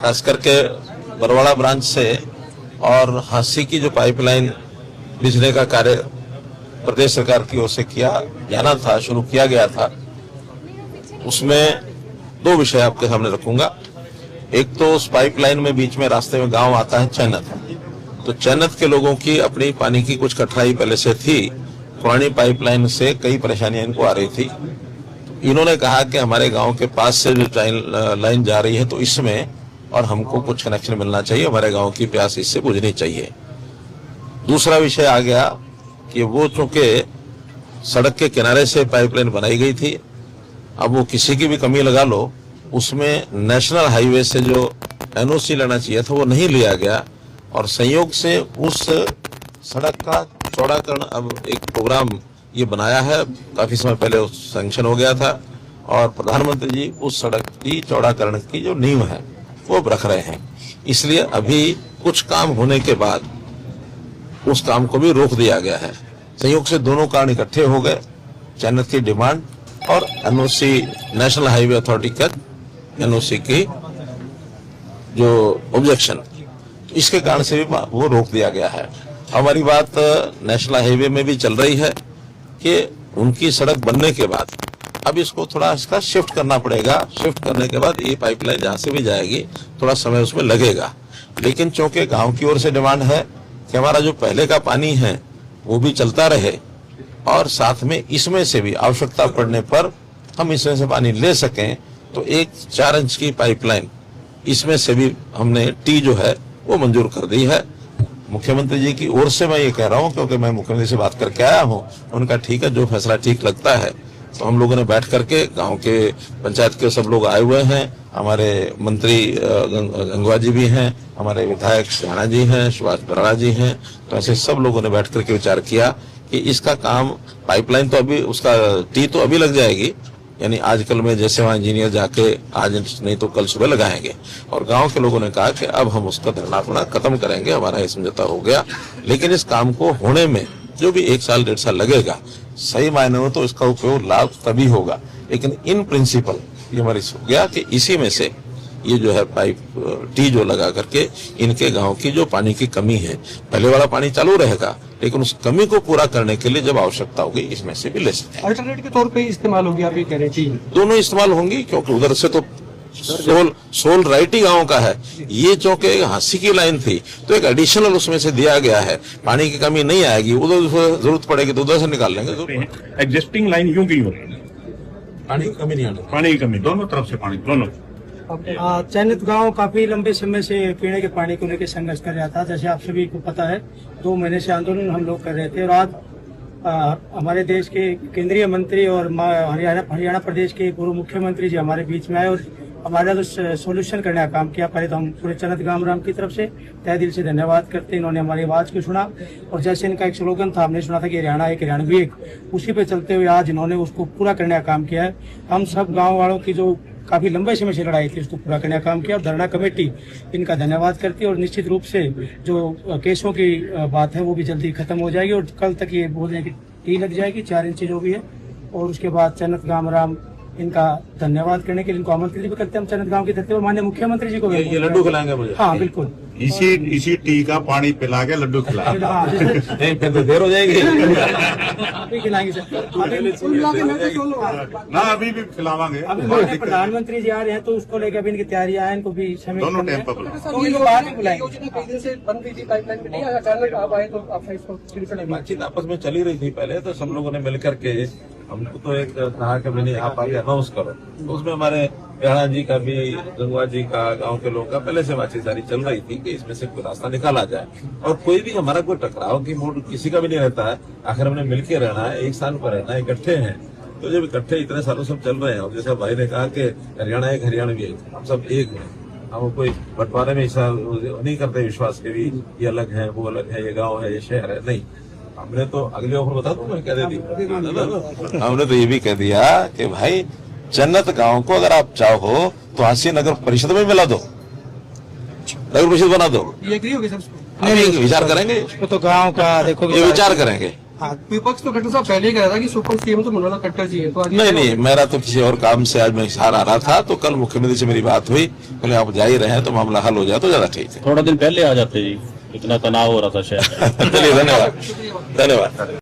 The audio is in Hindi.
खास करके बरवाड़ा ब्रांच से और हांसी की जो पाइपलाइन बिजली का कार्य प्रदेश सरकार की ओर से किया जाना था, शुरू किया गया था, उसमें दो विषय आपके सामने रखूंगा। एक तो उस पाइपलाइन में बीच में रास्ते में गांव आता है चैनत, तो चैनत के लोगों की अपनी पानी की कुछ कठिनाई पहले से थी। पुरानी पाइपलाइन से कई परेशानियां इनको आ रही थी। इन्होंने कहा कि हमारे गांव के पास से जो लाइन जा रही है तो इसमें और हमको कुछ कनेक्शन मिलना चाहिए, हमारे गांव की प्यास इससे बुझनी चाहिए। दूसरा विषय आ गया कि वो चूंकि सड़क के किनारे से पाइपलाइन बनाई गई थी, अब वो किसी की भी कमी लगा लो, उसमें नेशनल हाईवे से जो एनओसी लेना चाहिए था वो नहीं लिया गया और संयोग से उस सड़क का चौड़ाकरण अब एक प्रोग्राम ये बनाया है, काफी समय पहले सैंक्शन हो गया था और प्रधानमंत्री जी उस सड़क की चौड़ाकरण की जो नींव है वो रख रहे हैं। इसलिए अभी कुछ काम होने के बाद उस काम को भी रोक दिया गया है। संयोग से दोनों कारण इकट्ठे हो गए, चैनल की डिमांड और एनओसी, नेशनल हाईवे अथॉरिटी का एनओसी की जो ऑब्जेक्शन, इसके कारण से भी वो रोक दिया गया है। हमारी बात नेशनल हाईवे में भी चल रही है कि उनकी सड़क बनने के बाद अब इसको थोड़ा इसका शिफ्ट करना पड़ेगा। शिफ्ट करने के बाद ये पाइपलाइन जहां से भी जाएगी थोड़ा समय उसमें लगेगा, लेकिन चूंकि गांव की ओर से डिमांड है कि हमारा जो पहले का पानी है वो भी चलता रहे और साथ में इसमें से भी आवश्यकता पड़ने पर हम इसमें से पानी ले सकें, तो एक 4 इंच की पाइपलाइन इसमें से भी हमने टी जो है वो मंजूर कर दी है। मुख्यमंत्री जी की ओर से मैं ये कह रहा हूं क्योंकि मैं मुख्यमंत्री से बात करके आया हूं, उनका ठीक है, जो फैसला ठीक लगता है। तो हम लोगों ने बैठ करके, गांव के पंचायत के सब लोग आए हुए हैं, हमारे मंत्री गंगवा जी भी हैं, हमारे विधायक राणा जी हैं, सुभाष बराड़ा जी हैं, तो ऐसे सब लोगों ने बैठ करके विचार किया कि इसका काम, पाइपलाइन तो अभी, उसका टी तो अभी लग जाएगी, यानी आजकल में जैसे वहां इंजीनियर जाके आज नहीं तो कल सुबह लगाएंगे, और गांव के लोगों ने कहा कि अब हम उसका धरना खत्म करेंगे, हमारा ये समझौता हो गया। लेकिन इस काम को होने में जो भी 1 साल 1.5 साल लगेगा, सही मायने में तो इसका उपयोग लाभ तभी होगा। लेकिन इन प्रिंसिपल ये हमारी हो गया कि इसी में से ये जो है पाइप टी जो लगा करके इनके गांव की जो पानी की कमी है, पहले वाला पानी चालू रहेगा, लेकिन उस कमी को पूरा करने के लिए जब आवश्यकता होगी इसमें से भी ले सकते हैं। अल्टरनेट के तौर पे इस्तेमाल होगी, आप ये कह रहे थी? दोनों इस्तेमाल होंगी, क्योंकि उधर से तो सोल राइट ही गाँव का है। ये चूंकि हांसी की लाइन थी तो एक एडिशनल उसमें से दिया गया है, पानी की कमी नहीं आएगी, उधर जरूरत पड़ेगी तो उधर से निकाल लेंगे। एग्जिस्टिंग लाइन यूं की होती, पानी की कमी नहीं आनी, पानी की कमी दोनों तरफ से, पानी दोनों। चैनत गांव काफी लंबे समय से पीने के पानी को लेकर संघर्ष कर रहा था। जैसे आप सभी को पता है, 2 महीने से आंदोलन हम लोग कर रहे थे और आज हमारे देश के केंद्रीय मंत्री और हरियाणा प्रदेश के पूर्व मुख्यमंत्री जी हमारे बीच में आए और हमारा जो सोल्यूशन करने का काम किया। पहले तो हम पूरे चैनत गामराम की तरफ से तहे दिल से धन्यवाद करते हैं, इन्होंने हमारी आवाज को सुना और जैसे इनका एक स्लोगन था, हमने सुना था कि हरियाणा एक, हरियाणवी एक, उसी पे चलते हुए आज इन्होंने उसको पूरा करने का काम किया है। हम सब गाँव वालों की जो काफी लंबे समय से लड़ाई थी उसको पूरा करने का काम किया और धरना कमेटी इनका धन्यवाद करती है और निश्चित रूप से जो केसों की बात है वो भी जल्दी खत्म हो जाएगी और कल तक ये बोलने की टी लग जाएगी, 4 इंच जो भी है। और उसके बाद चैनत गामराम इनका धन्यवाद करने के लिए इनको आमंत्रित भी करते हैं हम चैनत गांव के धरती पर माननीय मुख्यमंत्री जी को। ये लड्डू खिलाएंगे मुझे? हाँ बिल्कुल, इसी टी का पानी पिला के लड्डू खिला। नहीं, फिर तो देर हो जाएगी। अभी खिलाएंगे सर, ना अभी भी खिलावांगे। अभी प्रधानमंत्री जी आ रहे हैं तो उसको लेकर अभी इनकी तैयारियां हैं, इनको भी समय दोनों टाइम पर बुलाएंगे। बातचीत आपस में चली रही थी पहले, तो सब लोगों ने मिलकर के हमको तो एक कहा कि मैंने आप आगे अनाउंस करो, तो उसमें हमारे राणा जी का भी, गंगवा जी का, गांव के लोगों का पहले से बातचीत सारी चल रही थी कि इसमें से कोई रास्ता निकाला जाए और कोई भी हमारा कोई टकराव की मूड किसी का भी नहीं रहता है। आखिर हमने मिलकर रहना है, 1 साल पर रहना है, इकट्ठे हैं, तो जब इकट्ठे इतने सालों सब चल रहे हैं और जैसा भाई ने कहा कि हरियाणा एक, हरियाणवी एक, हम सब एक हैं, हम कोई बंटवारे में ऐसा नहीं करते विश्वास के भी ये अलग है, वो अलग है, ये गाँव है, ये शहर है, नहीं। हमने तो अगले ऑफर बता दूं मैं, कह दी हमने तो ये भी कह दिया कि भाई चन्नत गांव को अगर आप चाहो तो हांसी नगर परिषद में मिला दो, नगर परिषद बना दो। ये एग्री होगी सर? अभी विचार करेंगे तो गांव का देखो, ये विचार करेंगे, हाँ, विपक्ष तो खट्टर साहब पहले ही कह रहा था कि सुपर सीएम तो मनोहर खट्टर जी है, तो आज नहीं नहीं, मेरा तो किसी और काम से आज मैं हिसार आ रहा था, तो कल मुख्यमंत्री से मेरी बात हुई, बोले आप जा ही रहे हैं तो मामला हल हो जाए तो ज्यादा ठीक है। थोड़ा दिन पहले आ जाते जी, इतना तनाव हो रहा था शायद। चलिए, धन्यवाद धन्यवाद।